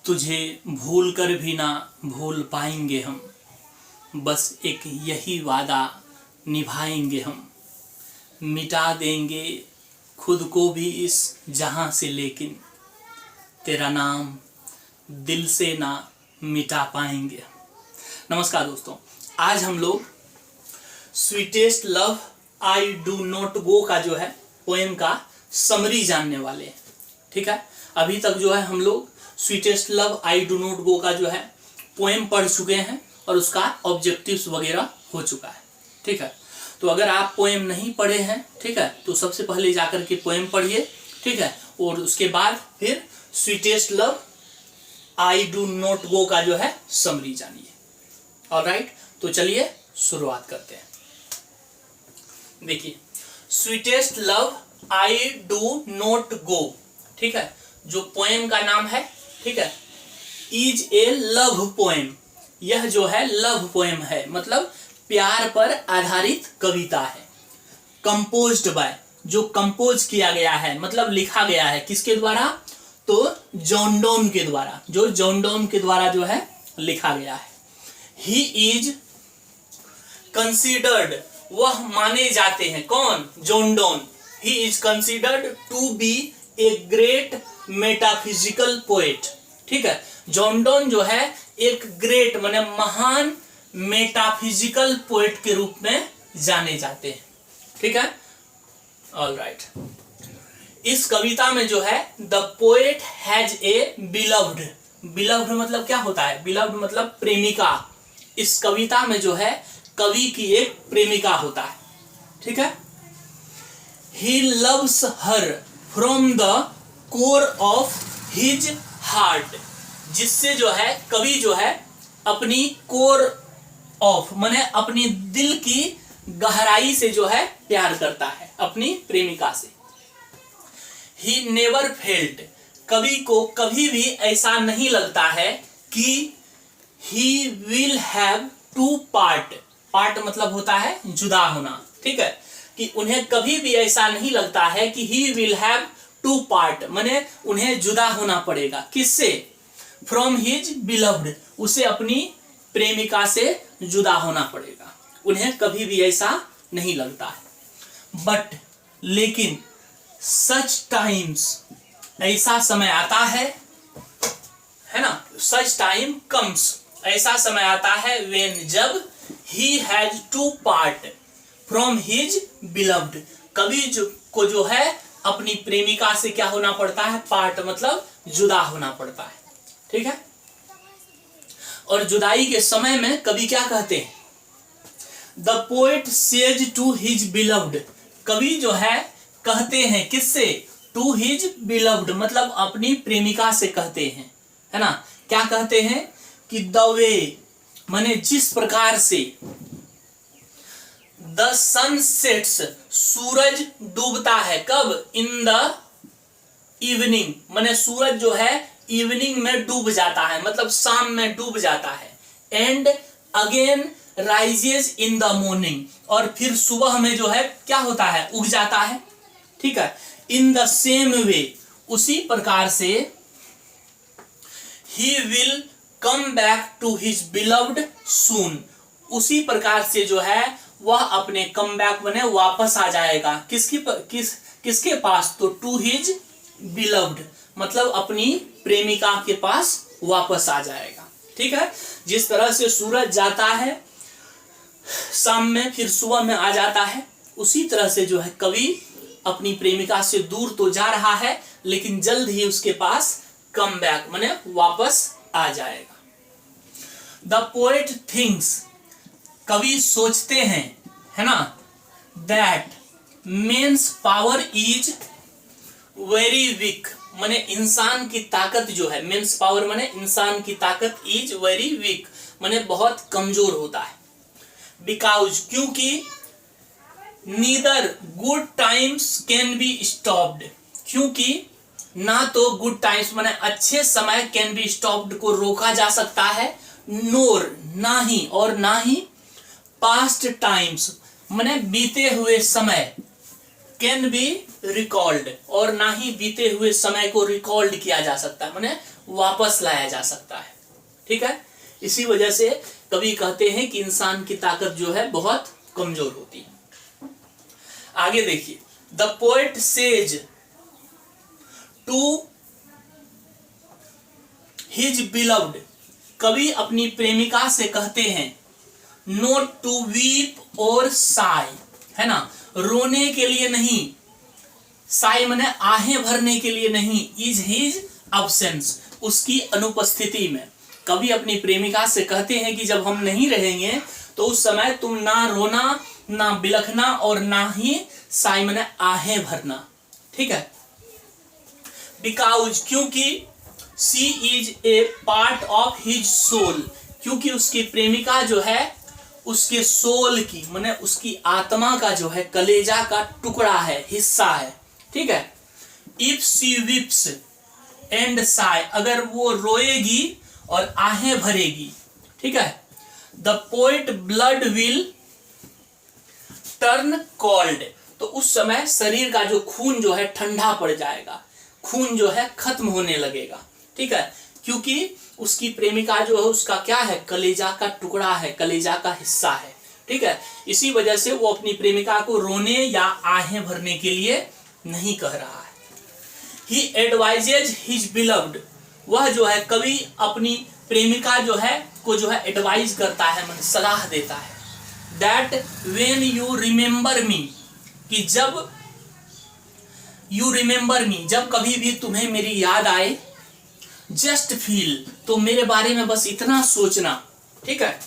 तुझे भूल कर भी ना भूल पाएंगे हम, बस एक यही वादा निभाएंगे हम। मिटा देंगे खुद को भी इस जहां से, लेकिन तेरा नाम दिल से ना मिटा पाएंगे। नमस्कार दोस्तों, आज हम लोग sweetest love I do not go का जो है पोएम का समरी जानने वाले हैं। ठीक है, अभी तक जो है हम लोग sweetest love I do not go का जो है पोएम पढ़ चुके हैं और उसका ऑब्जेक्टिव्स वगैरह हो चुका है। ठीक है, तो अगर आप पोएम नहीं पढ़े हैं, ठीक है, तो सबसे पहले जाकर के पोएम पढ़िए। ठीक है, और उसके बाद फिर sweetest love I do not go का जो है समरी जानिए। ऑलराइट, तो चलिए शुरुआत करते हैं। देखिए, sweetest love I do not go, ठीक है, जो पोएम का नाम है, ठीक है, इज ए लव पोएम। यह जो है लव पोएम है, मतलब प्यार पर आधारित कविता है। कंपोज्ड बाय, जो कंपोज किया गया है, मतलब लिखा गया है किसके द्वारा, तो जॉन डोन के द्वारा, जो जॉन डोन के द्वारा जो है लिखा गया है। ही इज कंसिडर्ड, वह माने जाते हैं, कौन, John Donne. He is considered to be a great metaphysical poet. ठीक है, जॉन डोन जो है एक ग्रेट माने महान मेटाफिजिकल पोएट के रूप में जाने जाते हैं। ठीक है, ऑलराइट। इस कविता में जो है the poet has a beloved, beloved मतलब क्या होता है, बिलव्ड मतलब प्रेमिका। इस कविता में जो है कवि की एक प्रेमिका होता है। ठीक है, he loves her from the core of his heart, जिससे जो है कवि जो है अपनी कोर ऑफ माने अपनी दिल की गहराई से जो है प्यार करता है अपनी प्रेमिका से। ही नेवर फेल्ट, कवि को कभी भी ऐसा नहीं लगता है कि he will have to part, part मतलब होता है जुदा होना। ठीक है, कि उन्हें कभी भी ऐसा नहीं लगता है कि he will have to part, माने उन्हें जुदा होना पड़ेगा, किससे, फ्रॉम हिज बिलव्ड, उसे अपनी प्रेमिका से जुदा होना पड़ेगा, उन्हें कभी भी ऐसा नहीं लगता है। बट लेकिन सच टाइम्स, ऐसा समय आता है ना, सच टाइम कम्स, ऐसा समय आता है व्हेन, जब he has to part from his beloved, कवि को जो है अपनी प्रेमिका से क्या होना पड़ता है, पार्ट मतलब जुदा होना पड़ता है। ठीक है, और जुदाई के समय में कवि क्या कहते हैं, the poet says to his beloved, कवि जो है कहते हैं किससे, टू हिज बिलव्ड मतलब अपनी प्रेमिका से कहते हैं, है ना, क्या कहते हैं कि द वे माने जिस प्रकार से, द सन सेट्स, सूरज डूबता है, कब, इन द इवनिंग, माने सूरज जो है इवनिंग में डूब जाता है, मतलब शाम में डूब जाता है। And again rises in the morning, और फिर सुबह में जो है क्या होता है, उग जाता है। ठीक है, इन द सेम वे, उसी प्रकार से, he will come back to his beloved soon, उसी प्रकार से जो है वह अपने कम बैक बने वापस आ जाएगा, किसके पास, तो टू हिज बिलव्ड मतलब अपनी प्रेमिका के पास वापस आ जाएगा। ठीक है, जिस तरह से सूरज जाता है शाम में फिर सुबह में आ जाता है, उसी तरह से जो है कवि अपनी प्रेमिका से दूर तो जा रहा है, लेकिन जल्द ही उसके पास कम बैक माने वापस आ जाएगा। द पोएट थिंक्स, कवि सोचते हैं, है ना, that men's power is very weak, माने इंसान की ताकत जो है, मेन्स पावर माने इंसान की ताकत, इज वेरी वीक माने बहुत कमजोर होता है। बिकॉज, क्योंकि, neither good times can be stopped, क्योंकि ना तो गुड टाइम्स माने अच्छे समय कैन बी स्टॉप्ड को रोका जा सकता है, नोर ना ही, और ना ही पास्ट टाइम्स माने बीते हुए समय, कैन बी रिकॉल्ड, और ना ही बीते हुए समय को रिकॉल्ड किया जा सकता है, माने वापस लाया जा सकता है। ठीक है, इसी वजह से कवि कहते हैं कि इंसान की ताकत जो है बहुत कमजोर होती है। आगे देखिए, the poet says to his beloved, कवि अपनी प्रेमिका से कहते हैं नोट टू वीप और साई, है ना, रोने के लिए नहीं, साई माने आहें भरने के लिए नहीं, इज हिज अब्सेंस, उसकी अनुपस्थिति में। कवि अपनी प्रेमिका से कहते हैं कि जब हम नहीं रहेंगे तो उस समय तुम ना रोना, ना बिलखना और ना ही साई माने आहें भरना। ठीक है, बिकॉज, क्योंकि she is a part of his soul, क्योंकि उसकी प्रेमिका जो है उसके सोल की माने उसकी आत्मा का जो है कलेजा का टुकड़ा है, हिस्सा है। ठीक है, if she chips and Sai, अगर वो रोएगी और आहें भरेगी, ठीक है, the poet blood will turn cold, तो उस समय शरीर का जो खून जो है ठंडा पड़ जाएगा, खून जो है खत्म होने लगेगा। ठीक है, क्योंकि उसकी प्रेमिका जो है उसका क्या है, कलेजा का टुकड़ा है, कलेजा का हिस्सा है। ठीक है, इसी वजह से वो अपनी प्रेमिका को रोने या आहें भरने के लिए नहीं कह रहा है। ही एडवाइजेज हिज बिलव्ड, वह जो है कवि अपनी प्रेमिका जो है को जो है एडवाइज करता है, मतलब सलाह देता है, that when you remember me, कि जब यू रिमेम्बर मी, जब कभी भी तुम्हें मेरी याद आए, जस्ट फील, तो मेरे बारे में बस इतना सोचना। ठीक है,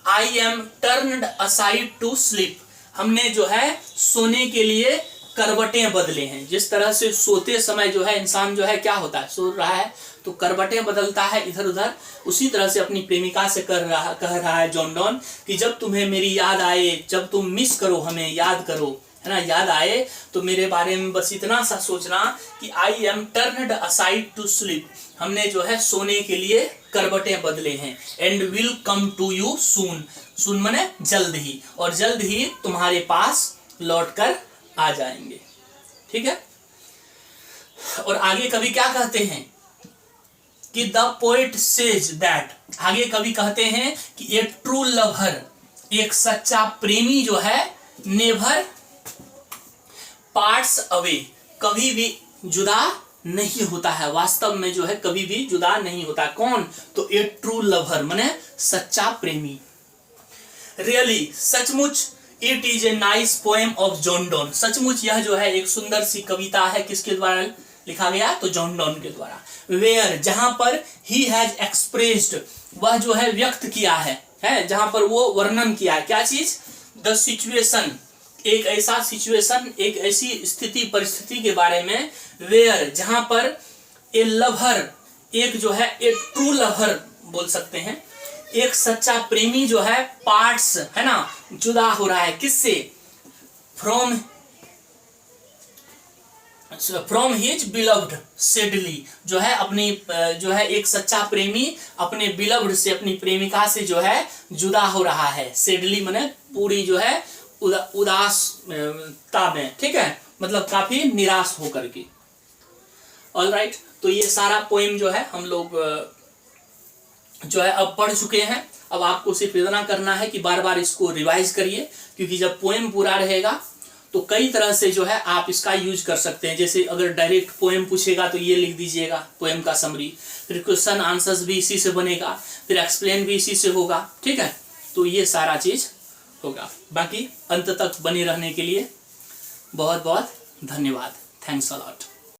I am turned aside to sleep, हमने जो है सोने के लिए करवटें बदले हैं। जिस तरह से सोते समय जो है इंसान जो है क्या होता है, सो रहा है तो करवटें बदलता है इधर उधर, उसी तरह से अपनी प्रेमिका से कह रहा है जॉन डॉन कि जब तुम्हें मेरी याद आए, जब तुम मिस करो, हमें याद करो, है ना, याद आए तो मेरे बारे में बस इतना सा सोचना कि I am turned aside to sleep, हमने जो है सोने के लिए करवटें बदले हैं, and will come to you soon, soon माने जल्द ही, और जल्द ही तुम्हारे पास लौट कर आ जाएंगे। ठीक है, और आगे कवि क्या कहते हैं कि द पोएट सेज दैट, आगे कवि कहते हैं कि ए ट्रू लवर, एक सच्चा प्रेमी जो है, नेवर पार्ट्स अवे, कभी भी जुदा नहीं होता है, वास्तव में जो है कभी भी जुदा नहीं होता। कौन, तो ए ट्रू लवर माने सच्चा प्रेमी। रियली, सचमुच, it is a nice poem of John Donne, सचमुच यह जो है एक सुंदर सी कविता है, किसके द्वारा लिखा गया, तो जॉन डॉन के द्वारा। वेयर, जहां पर ही हैज एक्सप्रेस्ड, वह जो है व्यक्त किया है, जहां पर वो वर्णन किया है, क्या चीज, द सिचुएशन, एक ऐसा सिचुएशन, एक ऐसी स्थिति परिस्थिति के बारे में, वेयर, जहां पर ए लवर, एक जो है ए ट्रू लवर बोल सकते हैं, एक सच्चा प्रेमी जो है पार्ट्स, है ना, जुदा हो रहा है, किससे, फ्रॉम हिज बिलव्ड सेडली, जो है अपनी जो है एक सच्चा प्रेमी अपने बिलव्ड से, अपनी प्रेमिका से जो है जुदा हो रहा है, सेडली माने पूरी जो है उदासता में। ठीक है, मतलब काफी निराश होकर के। ऑल राइट, तो ये सारा पोएम जो है हम लोग जो है अब पढ़ चुके हैं। अब आपको सिर्फ इतना करना है कि बार बार इसको रिवाइज करिए, क्योंकि जब पोएम पूरा रहेगा तो कई तरह से जो है आप इसका यूज कर सकते हैं। जैसे अगर डायरेक्ट पोएम पूछेगा तो ये लिख दीजिएगा पोएम का समरी, फिर क्वेश्चन आंसर्स भी इसी से बनेगा, फिर एक्सप्लेन भी इसी से होगा। ठीक है, तो ये सारा चीज होगा। बाकी अंत तक बने रहने के लिए बहुत बहुत धन्यवाद। Thanks a lot.